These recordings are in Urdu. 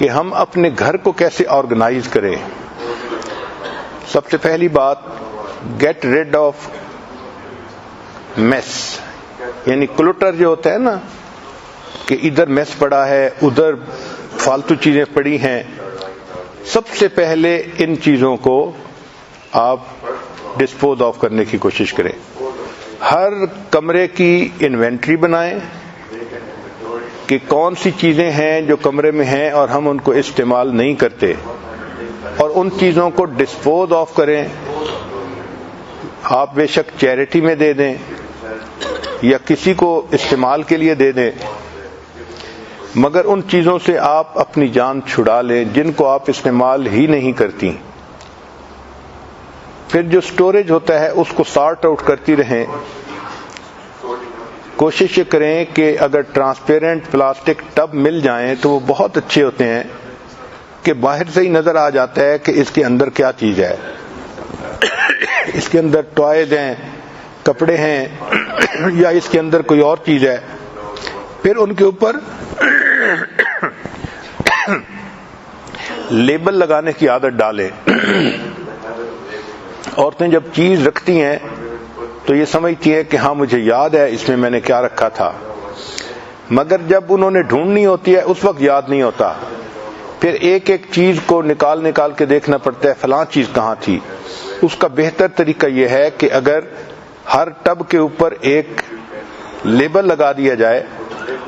کہ ہم اپنے گھر کو کیسے آرگنائز کریں. سب سے پہلی بات، گیٹ ریڈ آف میس، یعنی کلٹر جو ہوتا ہے نا کہ ادھر میس پڑا ہے، ادھر فالتو چیزیں پڑی ہیں. سب سے پہلے ان چیزوں کو آپ ڈسپوز آف کرنے کی کوشش کریں. ہر کمرے کی انوینٹری بنائیں کہ کون سی چیزیں ہیں جو کمرے میں ہیں اور ہم ان کو استعمال نہیں کرتے، اور ان چیزوں کو ڈسپوز آف کریں. آپ بے شک چیریٹی میں دے دیں یا کسی کو استعمال کے لیے دے دیں، مگر ان چیزوں سے آپ اپنی جان چھڑا لیں جن کو آپ استعمال ہی نہیں کرتی. پھر جو سٹوریج ہوتا ہے اس کو سارٹ آؤٹ کرتی رہیں. کوشش یہ کریں کہ اگر ٹرانسپیرنٹ پلاسٹک ٹب مل جائیں تو وہ بہت اچھے ہوتے ہیں کہ باہر سے ہی نظر آ جاتا ہے کہ اس کے اندر کیا چیز ہے. اس کے اندر ٹوائز ہیں، کپڑے ہیں، یا اس کے اندر کوئی اور چیز ہے. پھر ان کے اوپر لیبل لگانے کی عادت ڈالیں. عورتیں جب چیز رکھتی ہیں تو یہ سمجھتی ہیں کہ ہاں مجھے یاد ہے اس میں میں نے کیا رکھا تھا، مگر جب انہوں نے ڈھونڈنی ہوتی ہے اس وقت یاد نہیں ہوتا. پھر ایک ایک چیز کو نکال کے دیکھنا پڑتا ہے فلاں چیز کہاں تھی. اس کا بہتر طریقہ یہ ہے کہ اگر ہر ٹب کے اوپر ایک لیبل لگا دیا جائے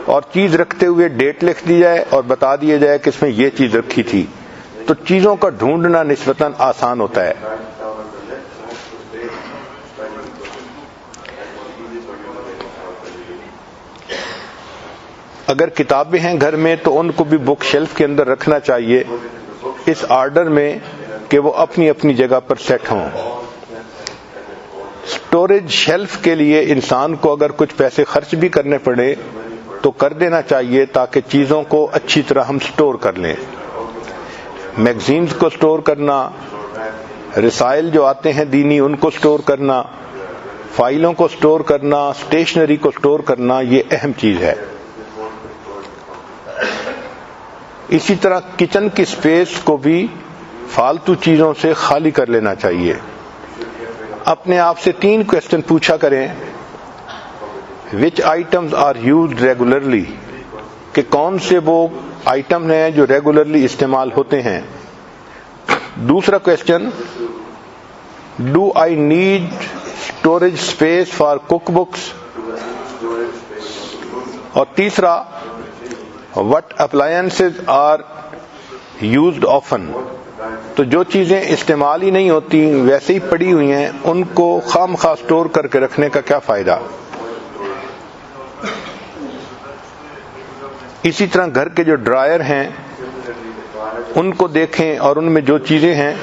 اور چیز رکھتے ہوئے ڈیٹ لکھ دی جائے اور بتا دیا جائے کہ اس میں یہ چیز رکھی تھی، تو چیزوں کا ڈھونڈنا نسبتاً آسان ہوتا ہے. اگر کتابیں ہیں گھر میں تو ان کو بھی بک شیلف کے اندر رکھنا چاہیے اس آرڈر میں کہ وہ اپنی اپنی جگہ پر سیٹ ہوں. سٹوریج شیلف کے لیے انسان کو اگر کچھ پیسے خرچ بھی کرنے پڑے تو کر دینا چاہیے تاکہ چیزوں کو اچھی طرح ہم سٹور کر لیں. میگزینز کو سٹور کرنا، رسائل جو آتے ہیں دینی ان کو سٹور کرنا، فائلوں کو سٹور کرنا، اسٹیشنری کو سٹور کرنا، یہ اہم چیز ہے. اسی طرح کچن کی سپیس کو بھی فالتو چیزوں سے خالی کر لینا چاہیے. اپنے آپ سے 3 کوسچن پوچھا کریں. وچ آئٹمز آر یوزڈ ریگولرلی، کہ کون سے وہ آئٹم ہیں جو ریگولرلی استعمال ہوتے ہیں. دوسرا question, do I need storage space for cookbooks. اور تیسرا، what appliances are used often. تو جو چیزیں استعمال ہی نہیں ہوتی ویسے ہی پڑی ہوئی ہیں ان کو خام خواہ اسٹور کر کے رکھنے کا کیا فائدہ. اسی طرح گھر کے جو ڈرائر ہیں ان کو دیکھیں اور ان میں جو چیزیں ہیں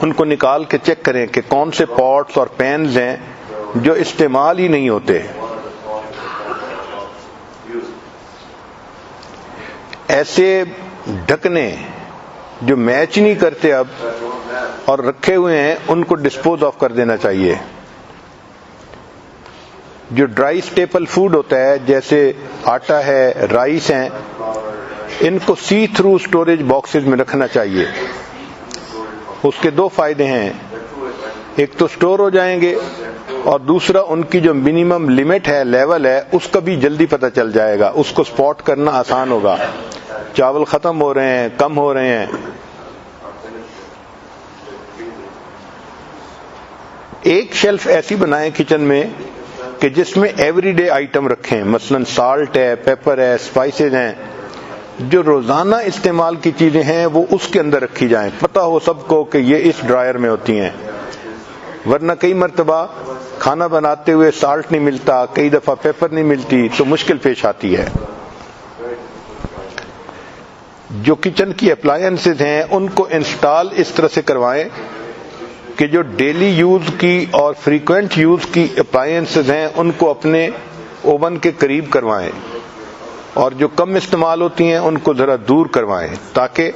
ان کو نکال کے چیک کریں کہ کون سے پاٹس اور پینز ہیں جو استعمال ہی نہیں ہوتے. ایسے ڈھکنے جو میچ نہیں کرتے اب اور رکھے ہوئے ہیں ان کو ڈسپوز آف کر دینا چاہیے. جو ڈرائی اسٹیپل فوڈ ہوتا ہے جیسے آٹا ہے، رائس ہیں، ان کو سی تھرو اسٹوریج باکسز میں رکھنا چاہیے. اس کے 2 فائدے ہیں، ایک تو اسٹور ہو جائیں گے اور دوسرا ان کی جو منیمم لمٹ ہے، لیول ہے، اس کا بھی جلدی پتہ چل جائے گا، اس کو سپاٹ کرنا آسان ہوگا. چاول ختم ہو رہے ہیں، کم ہو رہے ہیں. ایک شیلف ایسی بنائیں کچن میں کہ جس میں ایوری ڈے آئٹم رکھیں، مثلا سالٹ ہے، پیپر ہے، اسپائسز ہیں. جو روزانہ استعمال کی چیزیں ہیں وہ اس کے اندر رکھی جائیں، پتہ ہو سب کو کہ یہ اس ڈرائر میں ہوتی ہیں. ورنہ کئی مرتبہ کھانا بناتے ہوئے سالٹ نہیں ملتا، کئی دفعہ پیپر نہیں ملتی تو مشکل پیش آتی ہے. جو کچن کی اپلائنسز ہیں ان کو انسٹال اس طرح سے کروائیں کہ جو ڈیلی یوز کی اور فریکوینٹ یوز کی اپلائنسز ہیں ان کو اپنے اوون کے قریب کروائیں اور جو کم استعمال ہوتی ہیں ان کو ذرا دور کروائیں تاکہ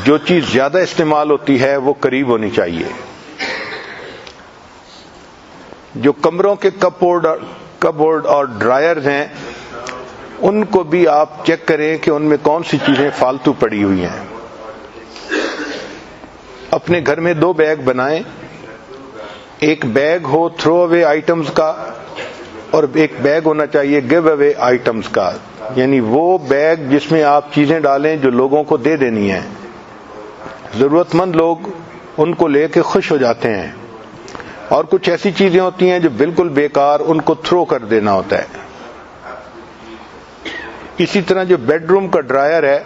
جو چیز زیادہ استعمال ہوتی ہے وہ قریب ہونی چاہیے. جو کمروں کے کپ بورڈ اور ڈرائرز ہیں ان کو بھی آپ چیک کریں کہ ان میں کون سی چیزیں فالتو پڑی ہوئی ہیں. اپنے گھر میں 2 بیگ بنائیں. ایک بیگ ہو تھرو اوے آئٹمز کا اور ایک بیگ ہونا چاہیے گیو اوے آئٹمز کا، یعنی وہ بیگ جس میں آپ چیزیں ڈالیں جو لوگوں کو دے دینی ہیں. ضرورت مند لوگ ان کو لے کے خوش ہو جاتے ہیں، اور کچھ ایسی چیزیں ہوتی ہیں جو بالکل بیکار، ان کو تھرو کر دینا ہوتا ہے. اسی طرح جو بیڈ روم کا ڈرائر ہے،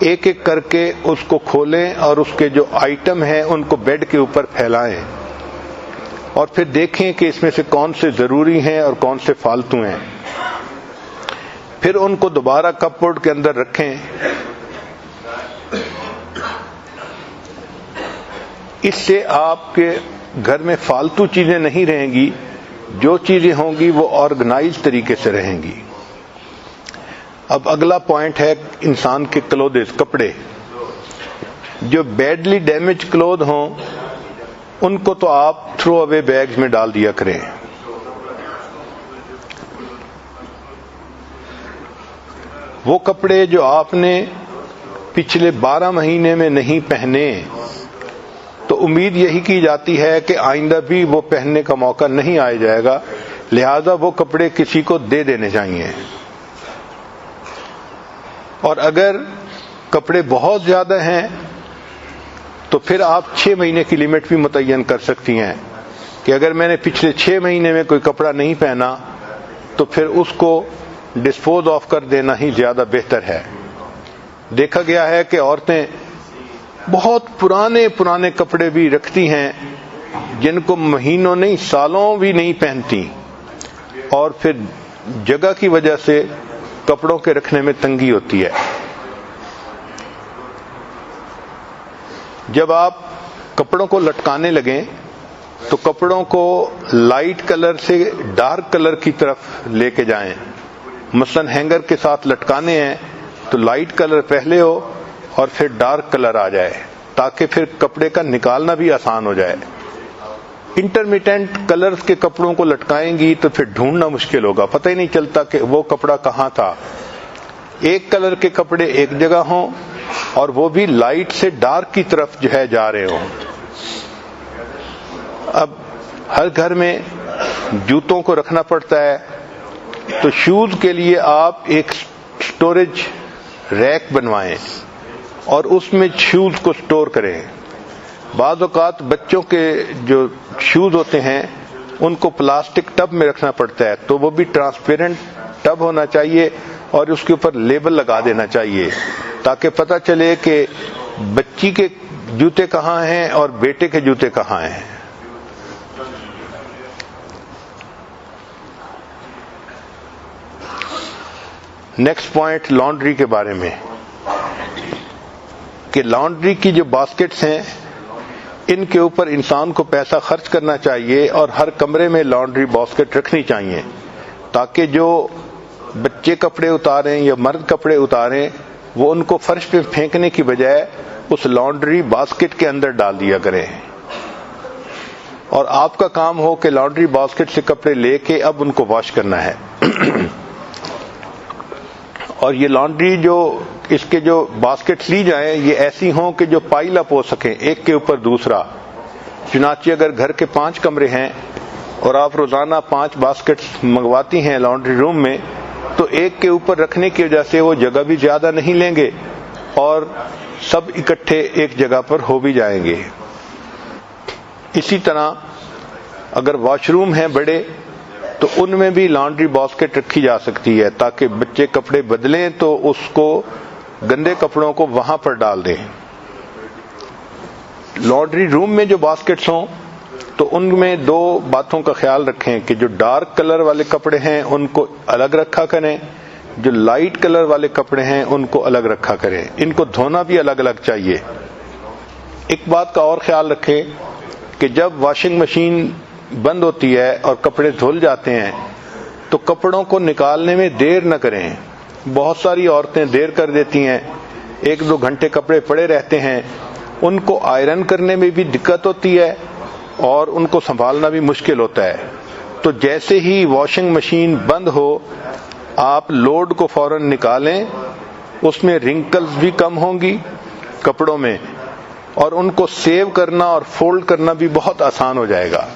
ایک ایک کر کے اس کو کھولیں اور اس کے جو آئٹم ہیں ان کو بیڈ کے اوپر پھیلائیں، اور پھر دیکھیں کہ اس میں سے کون سے ضروری ہیں اور کون سے فالتو ہیں. پھر ان کو دوبارہ کپ بورڈ کے اندر رکھیں. اس سے آپ کے گھر میں فالتو چیزیں نہیں رہیں گی، جو چیزیں ہوں گی وہ آرگنائز طریقے سے رہیں گی. اب اگلا پوائنٹ ہے انسان کے کلودز، کپڑے. جو بیڈلی ڈیمیج کلوتھ ہوں ان کو تو آپ تھرو اوے بیگز میں ڈال دیا کریں. وہ کپڑے جو آپ نے پچھلے 12 مہینے میں نہیں پہنے تو امید یہی کی جاتی ہے کہ آئندہ بھی وہ پہننے کا موقع نہیں آیا جائے گا، لہذا وہ کپڑے کسی کو دے دینے چاہیے. اور اگر کپڑے بہت زیادہ ہیں تو پھر آپ 6 مہینے کی لمٹ بھی متعین کر سکتی ہیں کہ اگر میں نے پچھلے 6 مہینے میں کوئی کپڑا نہیں پہنا تو پھر اس کو ڈسپوز آف کر دینا ہی زیادہ بہتر ہے. دیکھا گیا ہے کہ عورتیں بہت پرانے کپڑے بھی رکھتی ہیں جن کو مہینوں نہیں سالوں بھی نہیں پہنتی، اور پھر جگہ کی وجہ سے کپڑوں کے رکھنے میں تنگی ہوتی ہے. جب آپ کپڑوں کو لٹکانے لگیں تو کپڑوں کو لائٹ کلر سے ڈارک کلر کی طرف لے کے جائیں. مثلا ہینگر کے ساتھ لٹکانے ہیں تو لائٹ کلر پہلے ہو اور پھر ڈارک کلر آ جائے تاکہ پھر کپڑے کا نکالنا بھی آسان ہو جائے. انٹرمیٹنٹ کلرز کے کپڑوں کو لٹکائیں گی تو پھر ڈھونڈنا مشکل ہوگا، پتہ ہی نہیں چلتا کہ وہ کپڑا کہاں تھا. ایک کلر کے کپڑے ایک جگہ ہوں اور وہ بھی لائٹ سے ڈارک کی طرف جو ہے جا رہے ہوں. اب ہر گھر میں جوتوں کو رکھنا پڑتا ہے تو شوز کے لیے آپ ایک سٹوریج ریک بنوائیں اور اس میں شوز کو سٹور کریں. بعض اوقات بچوں کے جو شوز ہوتے ہیں ان کو پلاسٹک ٹب میں رکھنا پڑتا ہے تو وہ بھی ٹرانسپیرنٹ ٹب ہونا چاہیے اور اس کے اوپر لیبل لگا دینا چاہیے تاکہ پتہ چلے کہ بچی کے جوتے کہاں ہیں اور بیٹے کے جوتے کہاں ہیں. نیکسٹ پوائنٹ لانڈری کے بارے میں، کہ لانڈری کی جو باسکٹس ہیں ان کے اوپر انسان کو پیسہ خرچ کرنا چاہیے اور ہر کمرے میں لانڈری باسکٹ رکھنی چاہیے تاکہ جو بچے کپڑے اتاریں یا مرد کپڑے اتاریں وہ ان کو فرش پہ پھینکنے کی بجائے اس لانڈری باسکٹ کے اندر ڈال دیا کریں، اور آپ کا کام ہو کہ لانڈری باسکٹ سے کپڑے لے کے اب ان کو واش کرنا ہے. اور یہ لانڈری جو اس کے جو باسکٹس لی جائیں یہ ایسی ہوں کہ جو پائل اپ ہو سکیں ایک کے اوپر دوسرا. چنانچہ اگر گھر کے 5 کمرے ہیں اور آپ روزانہ 5 باسکٹس منگواتی ہیں لانڈری روم میں تو ایک کے اوپر رکھنے کی وجہ سے وہ جگہ بھی زیادہ نہیں لیں گے اور سب اکٹھے ایک جگہ پر ہو بھی جائیں گے. اسی طرح اگر واش روم ہیں بڑے تو ان میں بھی لانڈری باسکٹ رکھی جا سکتی ہے تاکہ بچے کپڑے بدلیں تو اس کو گندے کپڑوں کو وہاں پر ڈال دیں. لانڈری روم میں جو باسکٹس ہوں تو ان میں 2 باتوں کا خیال رکھیں کہ جو ڈارک کلر والے کپڑے ہیں ان کو الگ رکھا کریں، جو لائٹ کلر والے کپڑے ہیں ان کو الگ رکھا کریں. ان کو دھونا بھی الگ الگ چاہیے. ایک بات کا اور خیال رکھیں کہ جب واشنگ مشین بند ہوتی ہے اور کپڑے دھل جاتے ہیں تو کپڑوں کو نکالنے میں دیر نہ کریں. بہت ساری عورتیں دیر کر دیتی ہیں، 1-2 گھنٹے کپڑے پڑے رہتے ہیں، ان کو آئرن کرنے میں بھی دقت ہوتی ہے اور ان کو سنبھالنا بھی مشکل ہوتا ہے. تو جیسے ہی واشنگ مشین بند ہو آپ لوڈ کو فوراً نکالیں، اس میں رنکلز بھی کم ہوں گی کپڑوں میں، اور ان کو سیو کرنا اور فولڈ کرنا بھی بہت آسان ہو جائے گا.